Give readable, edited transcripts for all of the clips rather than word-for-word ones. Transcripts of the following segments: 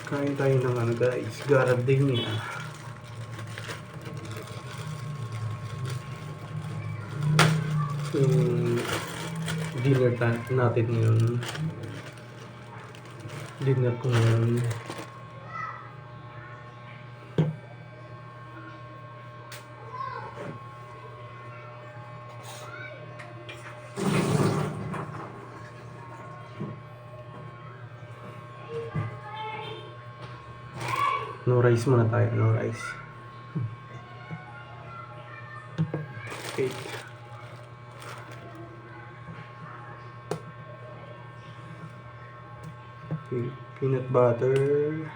Kain tayo ng ano guys, gardenia. Yung dinner natin ngayon. Dinner ko ngayon. No rice muna tayo, no rice. Cake. Okay, peanut butter.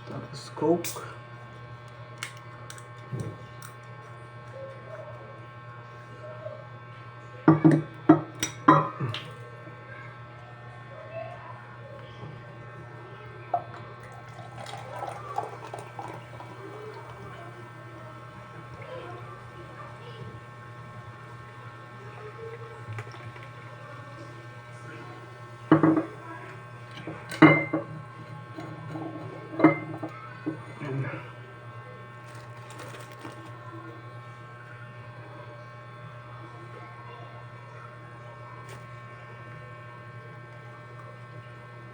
Tapos Coke.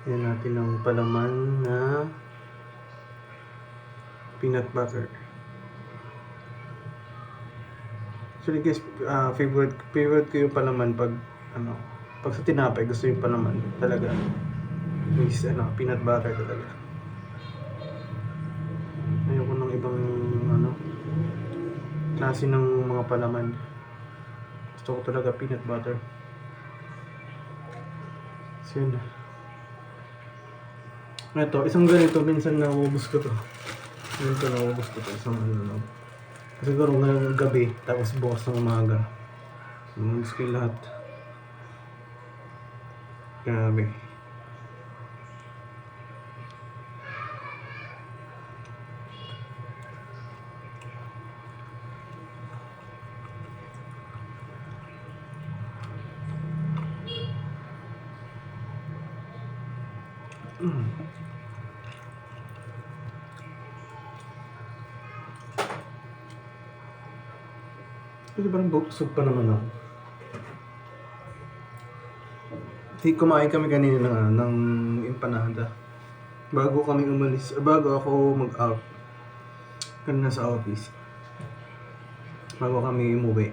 Yan natin ang palaman na peanut butter. Actually guys, favorite ko yung palaman pag pag sa tinapay gusto yung palaman talaga. Is peanut butter talaga. Ayoko ng ibang klase ng mga palaman. Gusto ko talaga peanut butter. So yun. Ito, isang ganito, minsan nauubos ko to. Isang lang. Siguro ngayong gabi, tapos bukas ng umaga. Nauubos ko yung lahat. Grabe. Kasi parang busog pa naman ako. Kumain kami kanina ng empanada. Bago kami umalis, bago ako mag-out. Kanina sa office. Bago kami umuwi.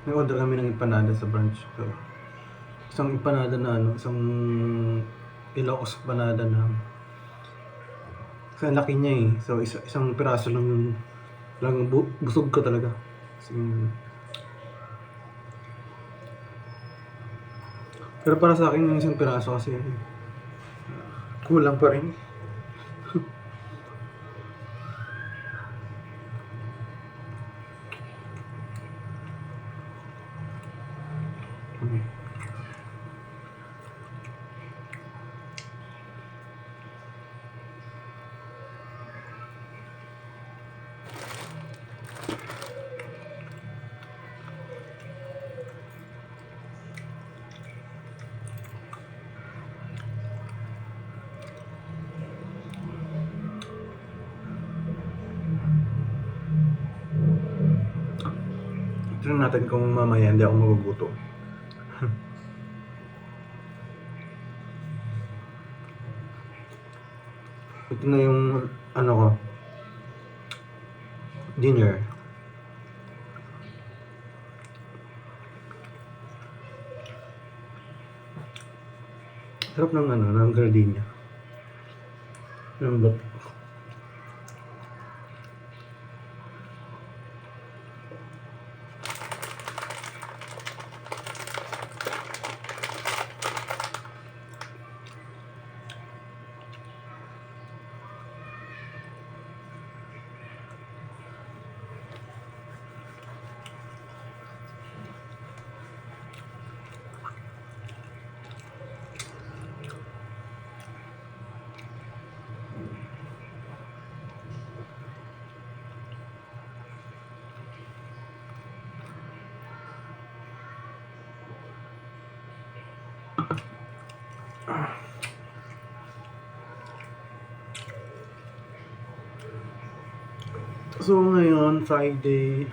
Nag-order kami ng empanada sa branch. So, isang empanada na isang Ilocos empanada na. Kasi laki niya eh. So, isang piraso lang yung busog ka talaga. Pero para sa akin yung isang piraso kasi kulang pa rin. Tignan natin kung mamaya hindi ako magugutom. Ito na yung dinner. Sarap ng ng gardenia. Lambot. So ngayon, Friday,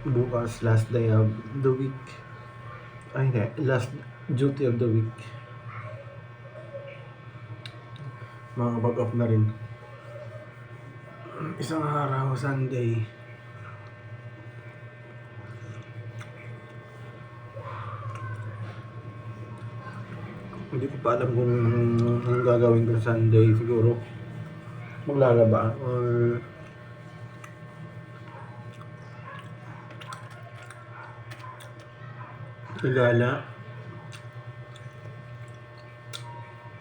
bukas, last day of the week. Ay, hindi. Last duty of the week. Makakapag-off na rin. Isang araw, Sunday. Hindi ko pa alam kung anong gagawin ko sa Sunday. Siguro maglalaba or gagala.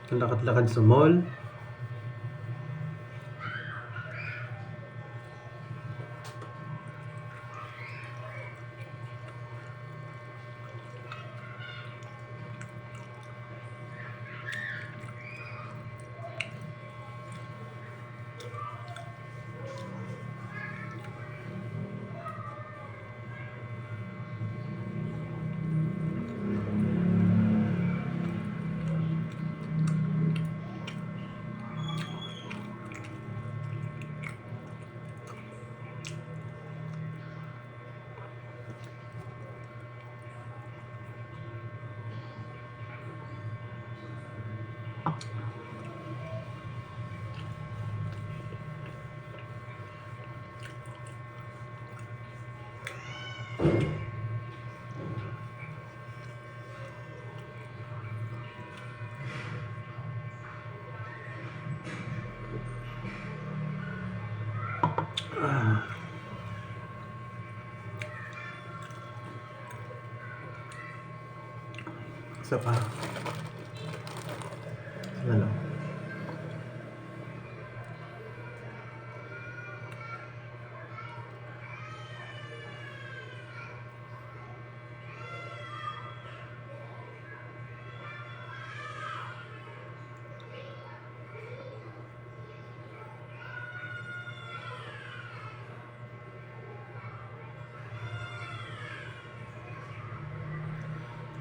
Lakad-lakad sa mall. Isa pa. Isa lang.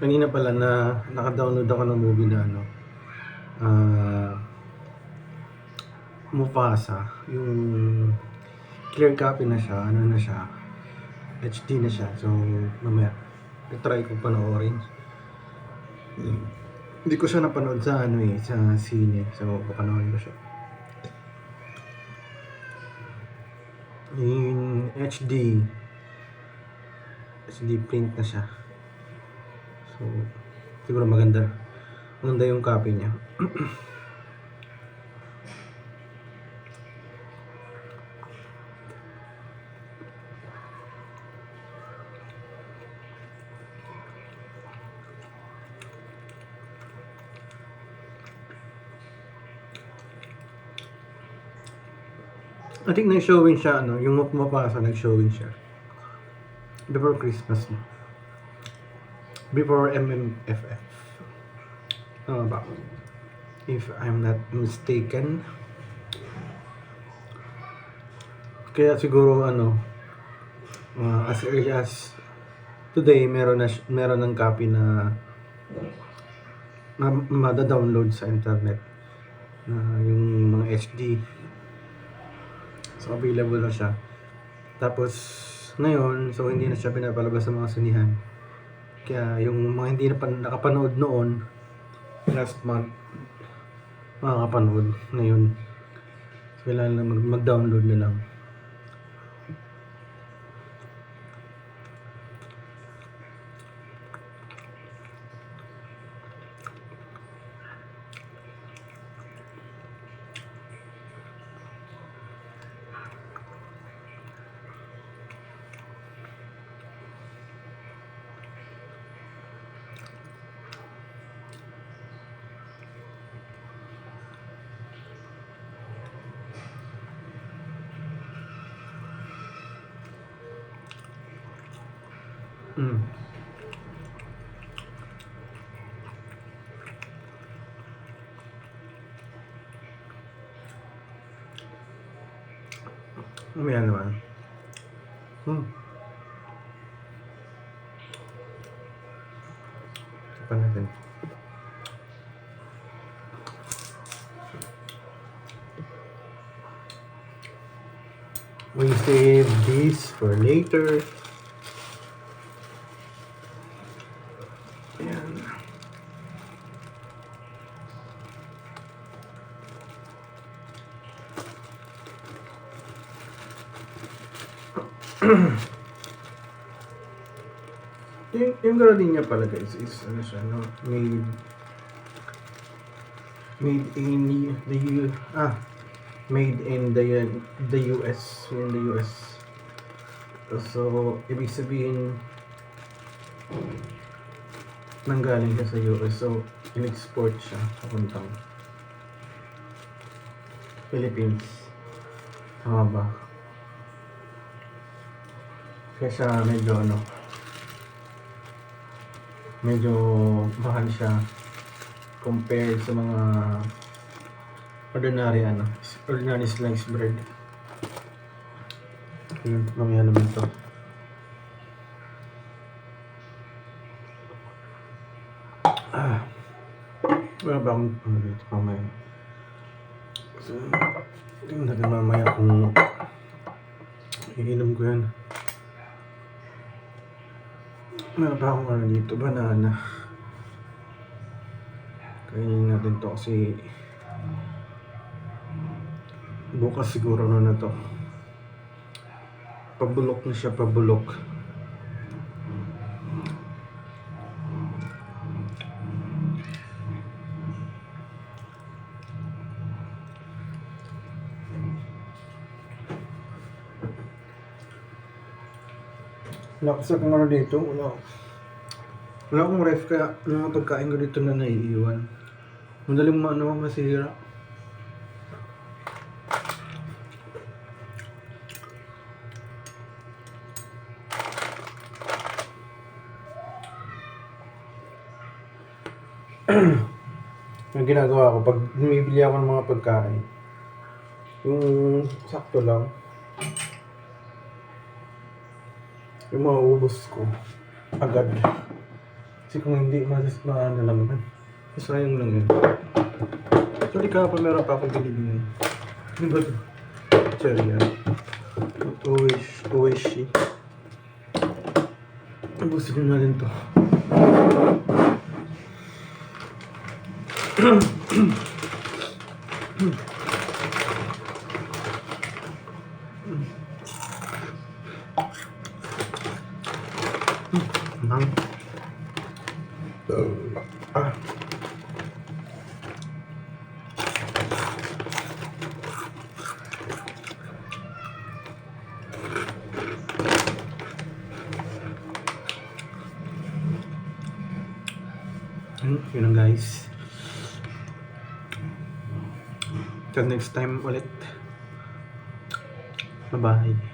Kanina pala na naka-download ako ng movie na Mufasa. Yung clear copy na siya, na siya, HD na siya. So, mamaya, try ko panoorin. Hindi ko siya napanood sa sa sine. So, papanoorin ko siya. Yung HD print na siya. So, siguro maganda yung copy niya. I think nag-showing siya, yung Mufasa, nag-showing siya. Before Christmas. Before MMFF. Ano ba? If I'm not mistaken. Kaya siguro as early as today, meron ng copy na mada-download sa internet na yung mga HD. So available na siya. Tapos ngayon, so hindi na siya pinapalabas sa mga sinihan. Kaya yung mga hindi na nakapanood noon last month, makakapanood ngayon. So kailangan lang mag-download na lang. Mamaya naman. Ito pa natin. We save this for later. Ayan. yung gardenia pala guys is ano siya, no? Made in the US, in the US. So ibig sabihin nanggaling ka sa US, so in-export siya papuntang Philippines. Tama ba? Kaya siya medyo mahal siya compared sa mga ordinary sliced bread. Yun, mamaya naman to. Wala ba akong dito mamaya? So, tingnan natin mamaya kung iinom ko yan. Meron pa akong dito, banana. Kainin natin to kasi bukas siguro na to. Pabulok na siya, pabulok. Wala kasi akong dito, wala akong ref, kaya mga pagkain ko dito na naiiwan. Madaling masira. Yung ginagawa ko, pag bumibili ako ng mga pagkain, yung sakto lang, yung mauubos ko agad. Kasi kung hindi, maano lang naman. Sayang lang yun. Sorry ka pa, meron pa akong binibigay. Ano ba ito? Cherry yan. Oishi. Ubusin natin to. Yun lang guys. Till next time ulit. Bye bye.